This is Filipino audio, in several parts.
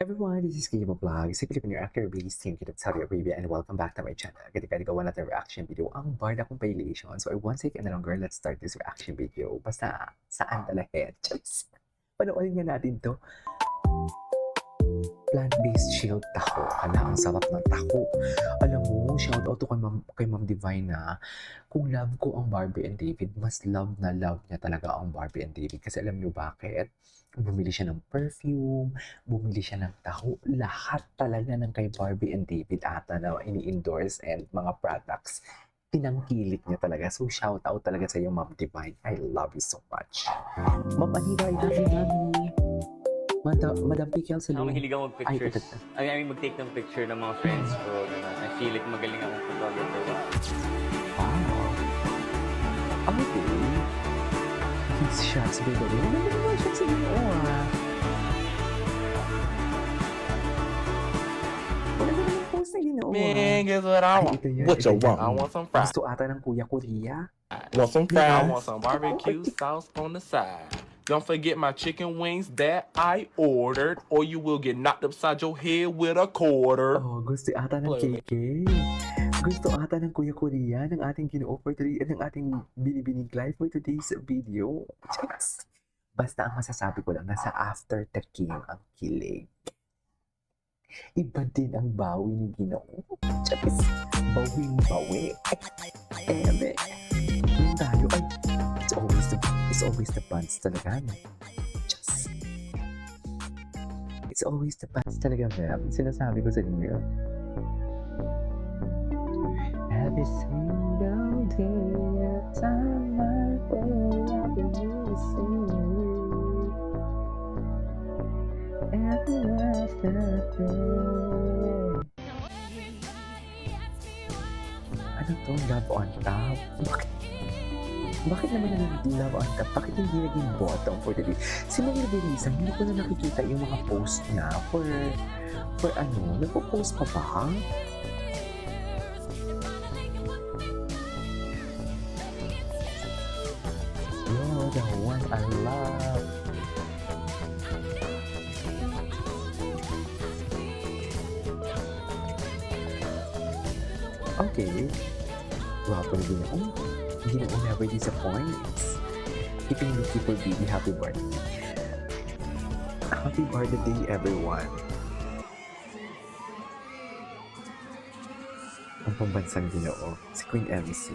Everyone, this is Kimo Vlog, si Filipino actor based in Saudi Arabia, and welcome back to my channel. Kaya gawa natin reaction video ang Barda Compilation. So I won't take any longer, let's start this reaction video. Basta, saan talaga? Just, panoorin nga natin to. Plant-based chilled taho. Hala, ang sarap ng taho. Alam mo, shout out to kay Ma'am Divine na kung love ko ang Barbie and David, mas love na love niya talaga ang Barbie and David. Kasi alam niyo bakit? Bumili siya ng perfume, bumili siya ng taho. Lahat talaga ng kay Barbie and David ata na ini-endorse and mga products, tinangkilik niya talaga. So shout out talaga sa iyo, Ma'am Divine. I love you so much. Ma'am Anita, I love you, Mami. Madam Pikel sa Ako loob. mahilig ako mag-pictures. I mean, mag-take ng picture ng mga friends ko. I feel like magaling akong photographer. Wow. Okay. His shots by the way. Ano naman shots sa iyo, Wala naman yung post na ginoo, Man, guess what I want? What you want? I want some fries. Gusto ata ng Kuya Korea. Want some fries? I Yes. want some barbecue sauce on the side. Don't forget my chicken wings that I ordered, or you will get knocked upside your head with a quarter. Oh, gusto ata ng KK. Gusto ata ng Kuya Korea ng ating ginoo-offer today, ng ating binibiniglay for today's video. Just, basta ang masasabi ko lang, nasa after the king ang kilig. Iba din ang bawi ni Ginoo. Just, bawing-bawi. Eme. Yun tayo. Ay, it's always the pants talaga. No? Just, it's always the pants talaga, ma'am. Sinasabi ko sa inyo. Every single day, time I feel I've been missing you. Every last day. Ano to? Love on top? Bakit naman love on top? Bakit hindi naging bottom for the day? Si Mary Berisa, hindi ko na nakikita yung mga post niya for ano? Nagpo-post pa ba? You're the one I love. Okay. Wapo na Ginoo. Ginoo never disappoints. Keeping you keep baby, happy birthday. Happy birthday, everyone. Ang pambansang Ginoo, si Queen MC.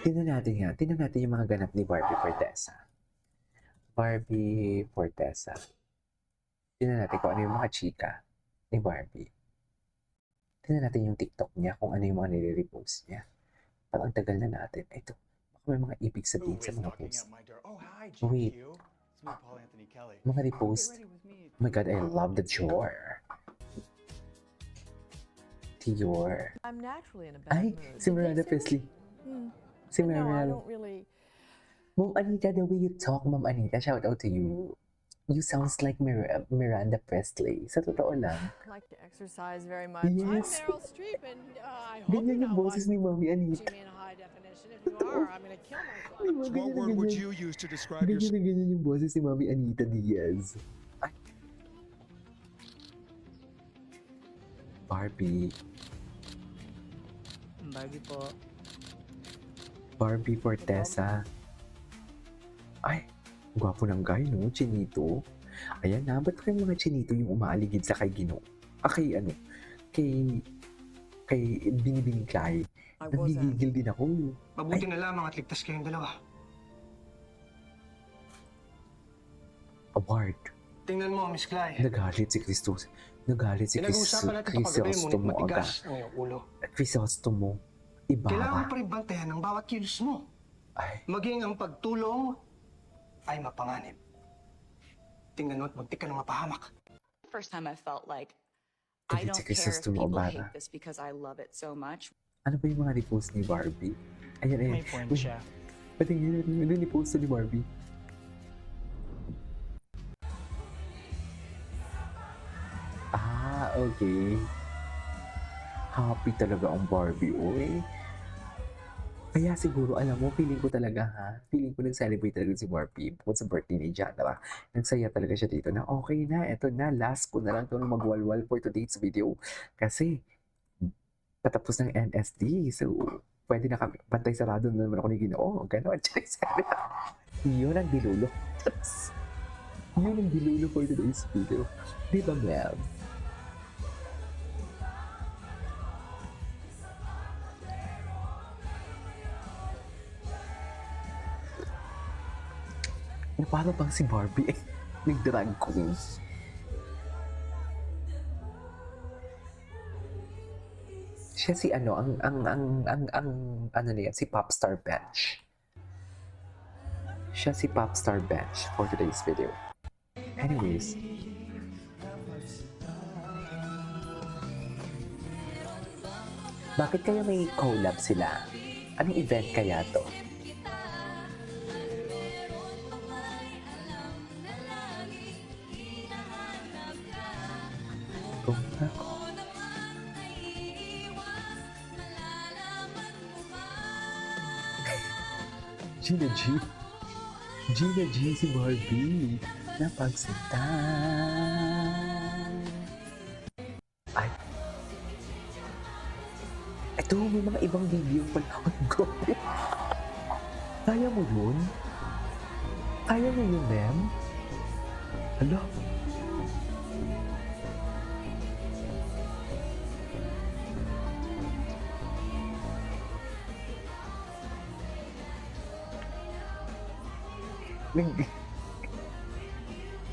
Tingnan natin yung mga ganap ni Barbie Fortesa. Barbie Fortesa. Tingnan natin kung ano yung mga chika ni Barbie. Tingnan natin yung TikTok niya, kung ano yung mga nire-repost niya. Parang ang tagal na natin. Ito, baka may mga ibig sabihin sa mga post. Wait. Mga repost. Oh my God, I love the Dior. Dior. I'm naturally in a bad Ay, mood. si Miranda Presley. Si No, I Mariel. don't really. Ma'am Anita, the way you talk, Ma'am Anita, shout out to you. You sounds like Miranda Presley. Sa totoo lang. Like to exercise very much. Yes. I'm Meryl Streep, and I hope Ganyan you're yung not boses ni Mami watching Anita. me in high definition. If you are, I'm gonna kill myself. Di ba, What ganyan na word would ganyan. you use to describe Ganyan yourself? na ganyan yung boses ni Mami Anita Diaz. Ay. Barbie. Barbie po. Barbie Fortesa. Ay, gwapo ng guy, no? Chinito. Ayan na, ba't kayong mga chinito yung umaaligid sa kay Ginoo? Kay ano? Kay Binibining Clay. Nagigigil din ako. Mabuti na lamang at ligtas kayong dalawa. Award. Tingnan mo, Miss Clay. Nagalit si Christos. Nagalit si Pinag-uusapan natin ito kagabi, Crisostomo ngunit aga. matigas ang iyong ulo. Crisostomo. Kailangan Ibaba. pa rin bantayan ang bawat kilos mo. Ay, Maging ang pagtulong ay mapanganib. Tingnan mo at muntik ka ng mapahamak. First time I felt like I galit don't si care if Crisostomo people Obara. hate this because I love it so much. Ano ba yung mga repost ni Barbie? Ayan, ayan. May point Uy, siya. patingin natin. Ano yung repost ni Barbie? Okay. Happy talaga ang Barbie, oy. Kaya siguro, alam mo, feeling ko talaga feeling ko nag-celebrate talaga si Barbie bukod sa birthday ni Jandra. Nagsaya talaga siya dito na okay na, eto na, last ko na lang ito magwalwal for today's video. Kasi, patapos ng NSD, so, pwede na kami, pantay sarado na naman ako ni Ginoo, gano'n. Yun ang dilulo. Yun ang dilulo for today's video. Di ba, Mel? Na para bang si Barbie nag-drag queen. Siya si ano, ano na yan, si Popstar Bench. Siya si Popstar Bench for today's video. Anyways. Bakit kaya may collab sila? Anong event kaya to? Kung ako. Gina G. Gina G si Barbie. Napagsinta. Ay. Ito, may mga ibang video pala. Ay, grabe. Kaya mo yun? Kaya mo yun, ma'am? Hala.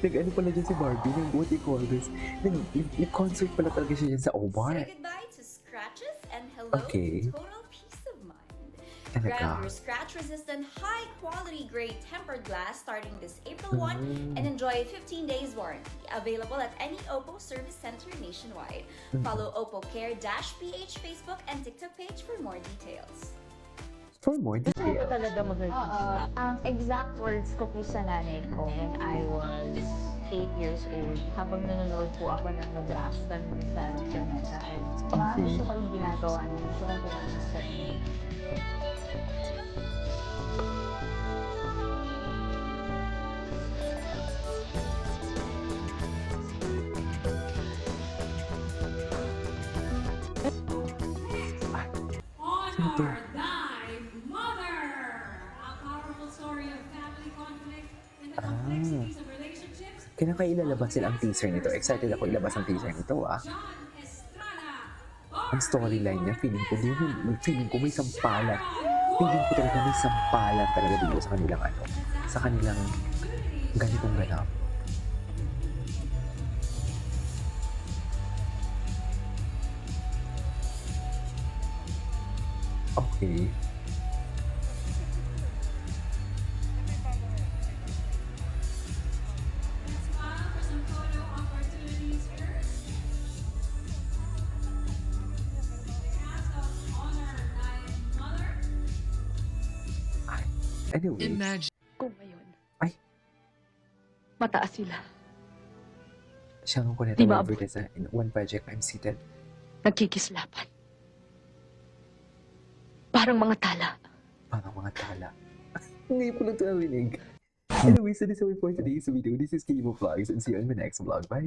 Nag-ano pala dyan si Barbie, what do you call this? Nag-concert pala talaga siya dyan sa Omar. Say goodbye to scratches and hello Okay. to total peace of mind. Talaga. Grab your scratch-resistant, high-quality gray tempered glass starting this April 1 and enjoy a 15 days warranty. Available at any Oppo service center nationwide. Follow Oppo Care-PH Facebook and TikTok page for more details. For more details. Ang exact words ko po sa nanay ko when I was 8 years old, habang nanonood po ako ng Nag-Rasta sa Janata. Gusto ko yung ginagawa niya. Gusto ko yung sa Honor thy mother! A powerful story of family conflict and the complexities of relationships. Kailan ilalabas sila ang teaser nito? Excited ako ilabas ang teaser nito, John Estrada. Ang storyline niya, feeling ko may sampalan. Feeling ko talaga may sampalan talaga dito sa kanilang ano, sa kanilang ganitong ganap. Okay. Smile for some photo opportunities here. The cast of Honor thy mother. Anyway. Kung ngayon, Ay. mataas sila. Siya ang kuneta Di ba, in one project I'm seated. Nagkikislapan. Parang mga tala. Parang mga tala. Ngayon ko lang ito narinig. Anyways, so this is all for today's video. This is Kimo Vlogs and see you in my next vlog. Bye!